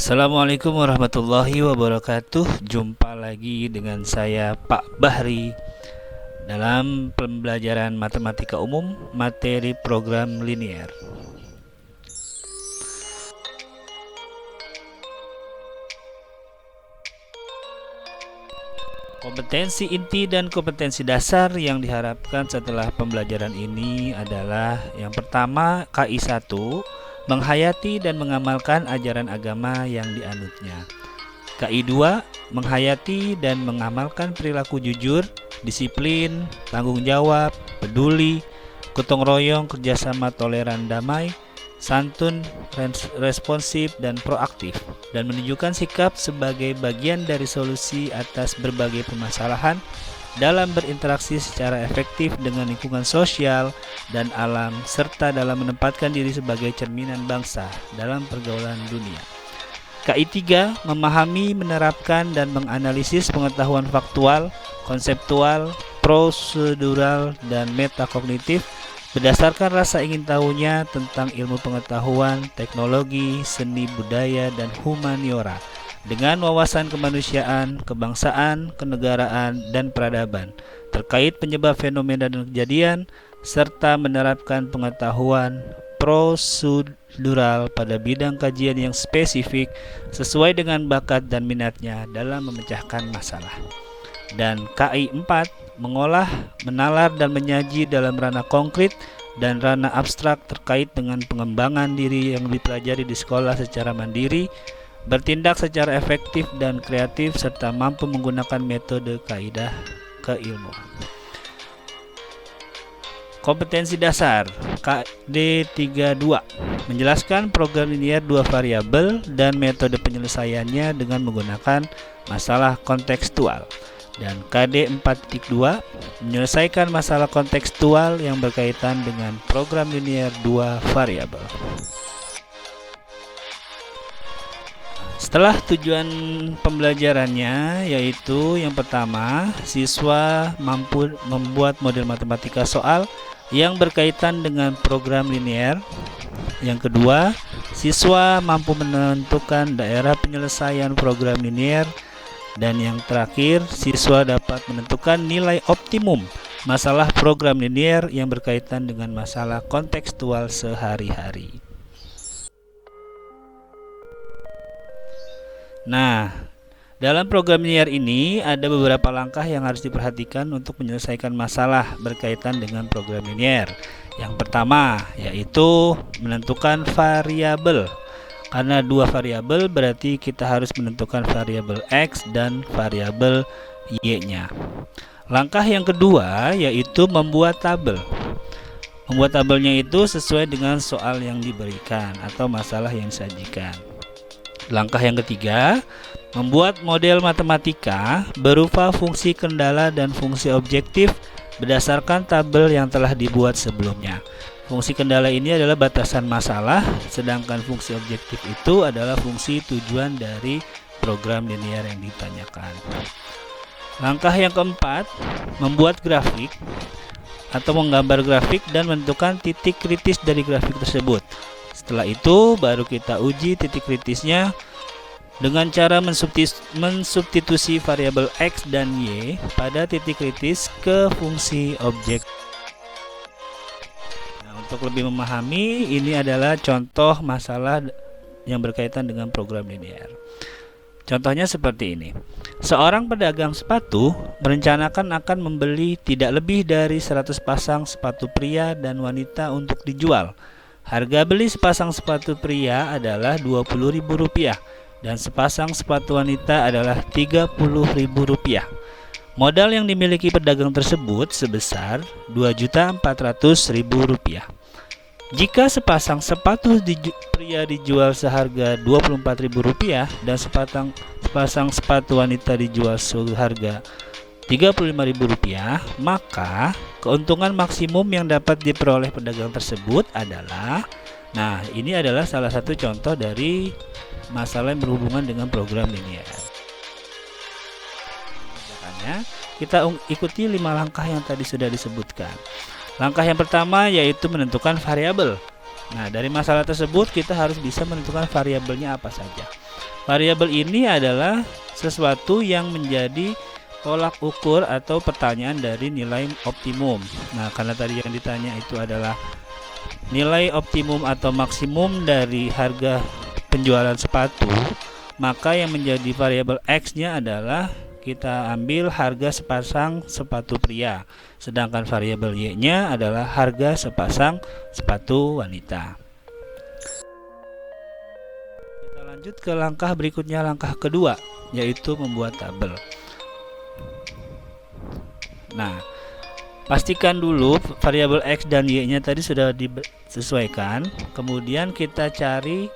Assalamualaikum warahmatullahi wabarakatuh. Jumpa lagi dengan saya Pak Bahri dalam pembelajaran matematika umum materi program linier. Kompetensi inti dan kompetensi dasar yang diharapkan setelah pembelajaran ini adalah yang pertama, KI 1, menghayati dan mengamalkan ajaran agama yang dianutnya. KI 2, menghayati dan mengamalkan perilaku jujur, disiplin, tanggung jawab, peduli, gotong royong, kerjasama, toleran, damai, santun, responsif, dan proaktif, dan menunjukkan sikap sebagai bagian dari solusi atas berbagai permasalahan dalam berinteraksi secara efektif dengan lingkungan sosial dan alam, serta dalam menempatkan diri sebagai cerminan bangsa dalam pergaulan dunia. KI 3, memahami, menerapkan, dan menganalisis pengetahuan faktual, konseptual, prosedural, dan metakognitif berdasarkan rasa ingin tahunya tentang ilmu pengetahuan, teknologi, seni budaya, dan humaniora dengan wawasan kemanusiaan, kebangsaan, kenegaraan, dan peradaban terkait penyebab fenomena dan kejadian, serta menerapkan pengetahuan prosedural pada bidang kajian yang spesifik sesuai dengan bakat dan minatnya dalam memecahkan masalah. Dan KI 4, mengolah, menalar, dan menyaji dalam ranah konkret dan ranah abstrak terkait dengan pengembangan diri yang dipelajari di sekolah secara mandiri, bertindak secara efektif dan kreatif, serta mampu menggunakan metode kaidah keilmuan. Kompetensi dasar KD 32, menjelaskan program linier 2 variabel dan metode penyelesaiannya dengan menggunakan masalah kontekstual. Dan KD 4.2, menyelesaikan masalah kontekstual yang berkaitan dengan program linier 2 variabel. Setelah tujuan pembelajarannya, yaitu yang pertama, siswa mampu membuat model matematika soal yang berkaitan dengan program linier. Yang kedua, siswa mampu menentukan daerah penyelesaian program linier. Dan yang terakhir, siswa dapat menentukan nilai optimum masalah program linier yang berkaitan dengan masalah kontekstual sehari-hari. Nah, dalam program linier ini ada beberapa langkah yang harus diperhatikan untuk menyelesaikan masalah berkaitan dengan program linier. Yang pertama, yaitu menentukan variabel. Karena 2 variabel berarti kita harus menentukan variabel X dan variabel Y-nya. Langkah yang kedua yaitu membuat tabel. Membuat tabelnya itu sesuai dengan soal yang diberikan atau masalah yang disajikan. Langkah yang ketiga, membuat model matematika berupa fungsi kendala dan fungsi objektif berdasarkan tabel yang telah dibuat sebelumnya. Fungsi kendala ini adalah batasan masalah, sedangkan fungsi objektif itu adalah fungsi tujuan dari program linier yang ditanyakan. Langkah yang keempat, membuat grafik atau menggambar grafik dan menentukan titik kritis dari grafik tersebut. Setelah itu baru kita uji titik kritisnya dengan cara mensubstitusi variabel X dan Y pada titik kritis ke fungsi objek. Untuk lebih memahami, ini adalah contoh masalah yang berkaitan dengan program linier. Contohnya seperti ini. Seorang pedagang sepatu merencanakan akan membeli tidak lebih dari 100 pasang sepatu pria dan wanita untuk dijual. Harga beli sepasang sepatu pria adalah Rp20.000 dan sepasang sepatu wanita adalah Rp30.000. Modal yang dimiliki pedagang tersebut sebesar Rp2.400.000. Jika sepasang sepatu pria dijual seharga Rp24.000 dan sepasang sepatu wanita dijual seharga Rp35.000, maka keuntungan maksimum yang dapat diperoleh pedagang tersebut adalah, nah ini adalah salah satu contoh dari masalah yang berhubungan dengan program linier. Kita ikuti 5 langkah yang tadi sudah disebutkan. Langkah yang pertama yaitu menentukan variabel. Nah, dari masalah tersebut kita harus bisa menentukan variabelnya apa saja. Variabel ini adalah sesuatu yang menjadi tolak ukur atau pertanyaan dari nilai optimum. Nah, karena tadi yang ditanya itu adalah nilai optimum atau maksimum dari harga penjualan sepatu, maka yang menjadi variabel X-nya adalah kita ambil harga sepasang sepatu pria, sedangkan variabel Y-nya adalah harga sepasang sepatu wanita. Kita lanjut ke langkah berikutnya, langkah kedua, yaitu membuat tabel. Nah, pastikan dulu variabel X dan Y-nya tadi sudah disesuaikan. Kemudian kita cari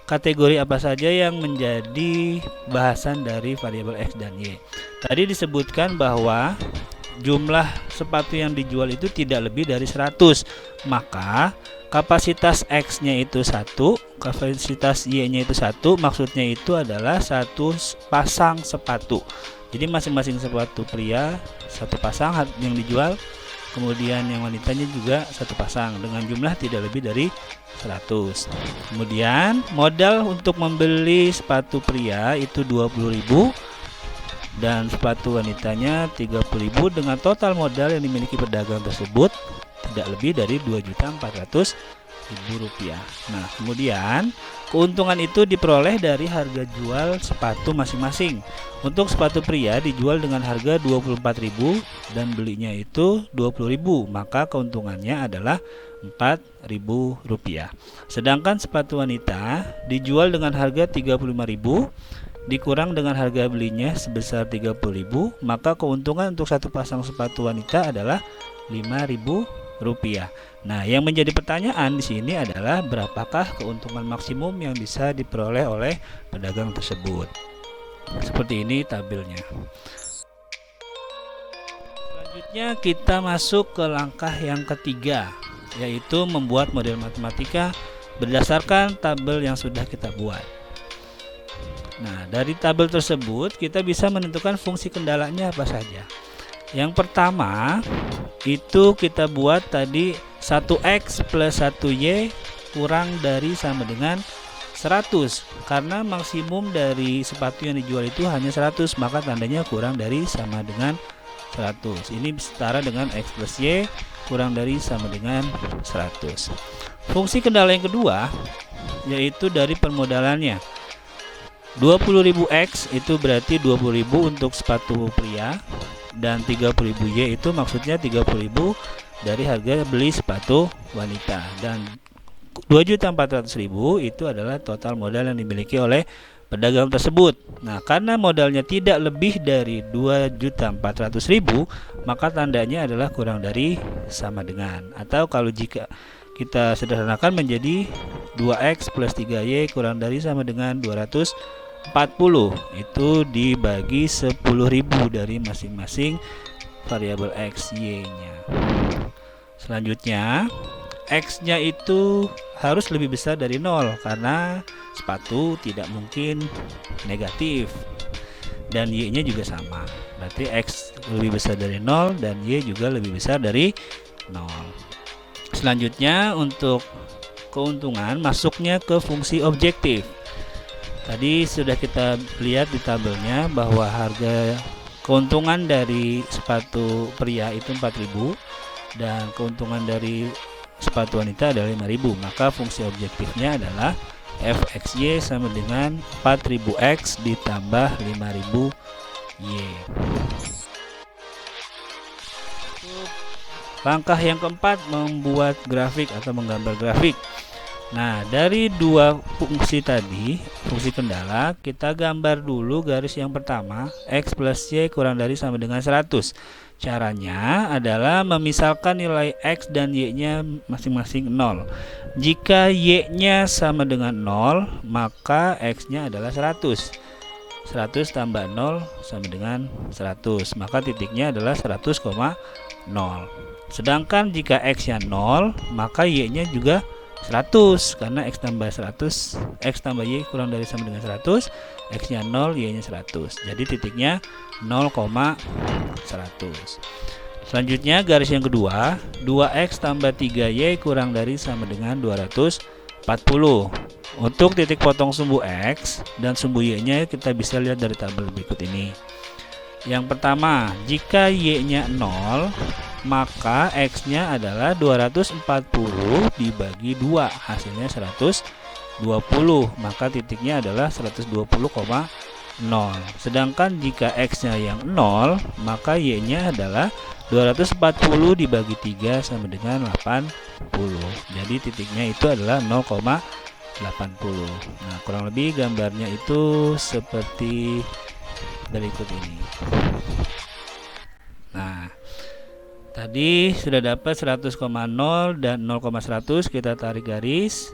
kategori apa saja yang menjadi bahasan dari variabel X dan Y. Tadi disebutkan bahwa jumlah sepatu yang dijual itu tidak lebih dari 100. Maka kapasitas X-nya itu 1, kapasitas Y-nya itu 1. Maksudnya itu adalah satu pasang sepatu. Jadi masing-masing sepatu pria satu pasang yang dijual, kemudian yang wanitanya juga satu pasang dengan jumlah tidak lebih dari 100. Kemudian modal untuk membeli sepatu pria itu 20.000 dan sepatu wanitanya 30.000 dengan total modal yang dimiliki pedagang tersebut tidak lebih dari Rp2.400.000. Nah, kemudian keuntungan itu diperoleh dari harga jual sepatu masing-masing. Untuk sepatu pria dijual dengan harga 24.000 dan belinya itu 20.000, maka keuntungannya adalah Rp4.000. Sedangkan sepatu wanita dijual dengan harga 35.000 dikurang dengan harga belinya sebesar 30.000, maka keuntungan untuk satu pasang sepatu wanita adalah Rp5.000. Nah, yang menjadi pertanyaan di sini adalah berapakah keuntungan maksimum yang bisa diperoleh oleh pedagang tersebut. Seperti ini tabelnya. Selanjutnya kita masuk ke langkah yang ketiga, yaitu membuat model matematika berdasarkan tabel yang sudah kita buat. Nah, dari tabel tersebut kita bisa menentukan fungsi kendalanya apa saja. Yang pertama itu kita buat tadi 1x plus 1y kurang dari sama dengan 100. Karena maksimum dari sepatu yang dijual itu hanya 100, maka tandanya kurang dari sama dengan 100. Ini setara dengan x plus y kurang dari sama dengan 100. Fungsi kendala yang kedua yaitu dari permodalannya. 20.000x itu berarti 20.000 untuk sepatu pria dan 30.000y itu maksudnya 30.000 dari harga beli sepatu wanita, dan 2.400.000 itu adalah total modal yang dimiliki oleh pedagang tersebut. Nah, karena modalnya tidak lebih dari 2.400.000, maka tandanya adalah kurang dari sama dengan, atau kalau jika kita sederhanakan menjadi 2x plus 3y kurang dari sama dengan 240, itu dibagi 10.000 dari masing-masing variabel x, y-nya. Selanjutnya X-nya itu harus lebih besar dari 0 karena sepatu tidak mungkin negatif, dan Y-nya juga sama, berarti X lebih besar dari 0 dan Y juga lebih besar dari 0. Selanjutnya untuk keuntungan masuknya ke fungsi objektif. Tadi sudah kita lihat di tabelnya bahwa harga keuntungan dari sepatu pria itu 4.000 dan keuntungan dari sepatu wanita adalah 5.000, maka fungsi objektifnya adalah fxy sama dengan 4.000x ditambah 5.000y. Langkah yang keempat, membuat grafik atau menggambar grafik. Nah, dari dua fungsi tadi, fungsi kendala, kita gambar dulu garis yang pertama, x plus y kurang dari sama dengan 100. Caranya adalah memisalkan nilai x dan y-nya masing-masing 0. Jika y-nya sama dengan 0, maka x-nya adalah 100. 100 tambah 0 sama dengan 100, maka titiknya adalah 100,0. Sedangkan jika x-nya 0, maka y-nya juga 100, karena x tambah 100, x tambah y kurang dari sama dengan 100, x-nya 0, y-nya 100. Jadi titiknya 0,100. Selanjutnya garis yang kedua, 2x tambah 3y kurang dari sama dengan 240. Untuk titik potong sumbu X dan sumbu Y-nya kita bisa lihat dari tabel berikut ini. Yang pertama, jika Y-nya 0, maka X-nya adalah 240 dibagi 2, hasilnya 120, maka titiknya adalah 120,0. Sedangkan jika X-nya yang 0, maka Y-nya adalah 240 dibagi 3 sama dengan 80. Jadi titiknya itu adalah 0,80. Nah, kurang lebih gambarnya itu seperti berikut ini. Nah, tadi sudah dapat 100,0 dan 0,100, kita tarik garis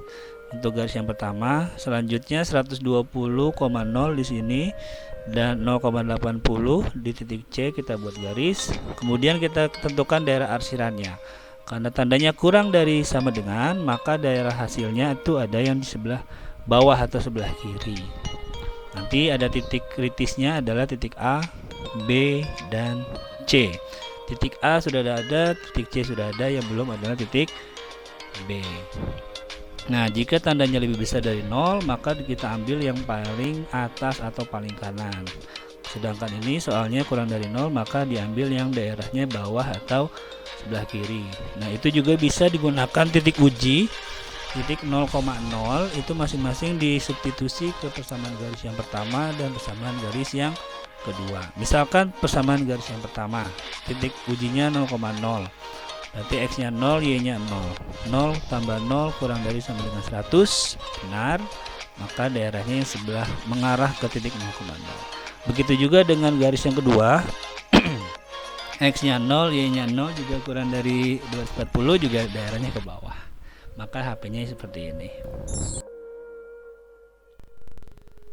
untuk garis yang pertama. Selanjutnya 120,0 di sini dan 0,80 di titik C, kita buat garis. Kemudian kita tentukan daerah arsirannya. Karena tandanya kurang dari sama dengan, maka daerah hasilnya itu ada yang di sebelah bawah atau sebelah kiri. Nanti ada titik kritisnya adalah titik A, B, dan C. Titik A sudah ada, titik C sudah ada, yang belum adalah titik B. Nah, jika tandanya lebih besar dari 0, maka kita ambil yang paling atas atau paling kanan. Sedangkan ini soalnya kurang dari 0, maka diambil yang daerahnya bawah atau sebelah kiri. Nah, itu juga bisa digunakan titik uji. Titik 0,0 itu masing-masing disubstitusi ke persamaan garis yang pertama dan persamaan garis yang kedua. Misalkan persamaan garis yang pertama, titik ujinya 0,0, berarti X nya 0, Y nya 0. 0 tambah 0 kurang dari sama dengan 100, benar, maka daerahnya yang sebelah mengarah ke titik 0,0. Begitu juga dengan garis yang kedua, X nya 0, Y nya 0 juga kurang dari 240, juga daerahnya ke bawah, maka HP-nya seperti ini.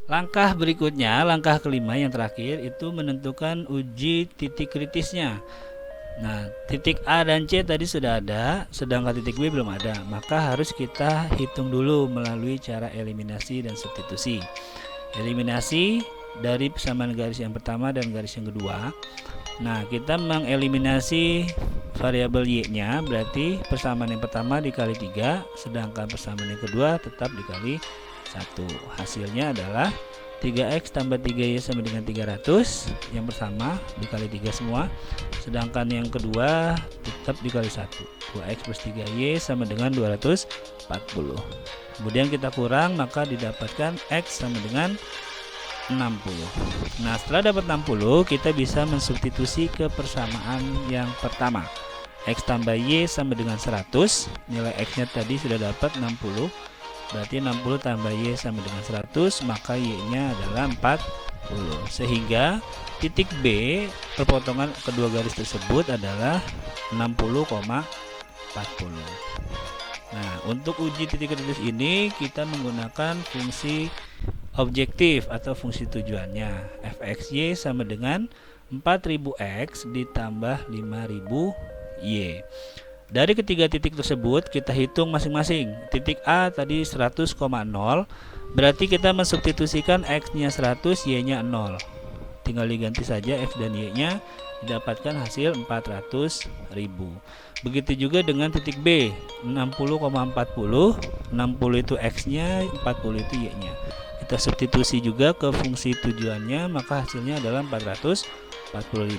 Langkah berikutnya, langkah kelima yang terakhir, itu menentukan uji titik kritisnya. Nah, titik A dan C tadi sudah ada, sedangkan titik B belum ada, maka harus kita hitung dulu melalui cara eliminasi dan substitusi. Eliminasi dari persamaan garis yang pertama dan garis yang kedua. Nah, kita mengeliminasi variabel Y-nya, berarti persamaan yang pertama dikali 3, sedangkan persamaan yang kedua tetap dikali 1. Hasilnya adalah 3X tambah 3Y sama dengan 300, yang pertama dikali 3 semua, sedangkan yang kedua tetap dikali 1. 2X plus 3Y sama dengan 240. Kemudian kita kurang, maka didapatkan X sama dengan 60. Nah, setelah dapat 60, kita bisa mensubstitusi ke persamaan yang pertama. X tambah Y sama dengan 100. Nilai X nya tadi sudah dapat 60, berarti 60 tambah Y sama dengan 100, maka Y nya adalah 40. Sehingga titik B perpotongan kedua garis tersebut adalah 60,40. Nah, untuk uji titik kritis ini kita menggunakan fungsi objektif atau fungsi tujuannya. Fxy sama dengan 4000x ditambah 5000y. Dari ketiga titik tersebut kita hitung masing-masing. Titik A tadi 100,0, berarti kita mensubstitusikan X nya 100, Y nya 0. Tinggal diganti saja X dan Y nya, didapatkan hasil 400.000. Begitu juga dengan titik B, 60,40. 60 itu X nya, 40 itu Y nya. Kita substitusi juga ke fungsi tujuannya, maka hasilnya adalah 440.000.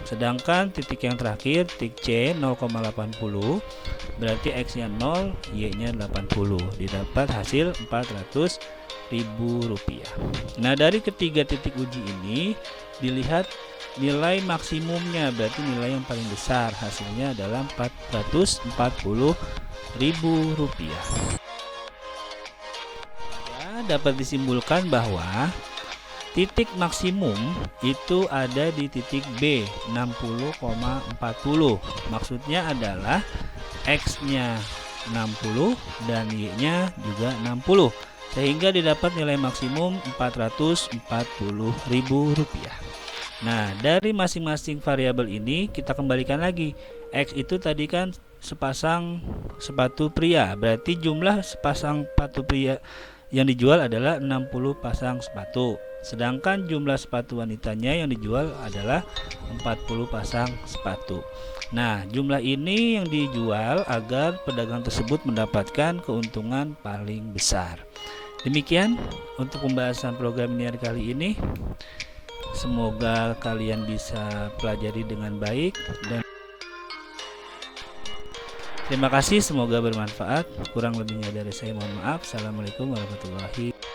Sedangkan titik yang terakhir, titik C 0,80, berarti X nya 0, Y nya 80. Didapat hasil 400.000 rupiah. Nah, dari ketiga titik uji ini dilihat nilai maksimumnya, berarti nilai yang paling besar, hasilnya adalah 440.000 rupiah. Dapat disimpulkan bahwa titik maksimum itu ada di titik B 60,40. Maksudnya adalah X nya 60 dan Y nya juga 60, sehingga didapat nilai maksimum 440.000 rupiah. Nah, dari masing-masing variabel ini kita kembalikan lagi. X itu tadi kan sepasang sepatu pria, berarti jumlah sepasang sepatu pria yang dijual adalah 60 pasang sepatu. Sedangkan jumlah sepatu wanitanya yang dijual adalah 40 pasang sepatu. Nah, jumlah ini yang dijual agar pedagang tersebut mendapatkan keuntungan paling besar. Demikian untuk pembahasan program linear kali ini. Semoga kalian bisa pelajari dengan baik dan terima kasih, semoga bermanfaat. Kurang lebihnya dari saya mohon maaf. Assalamualaikum warahmatullahi wabarakatuh.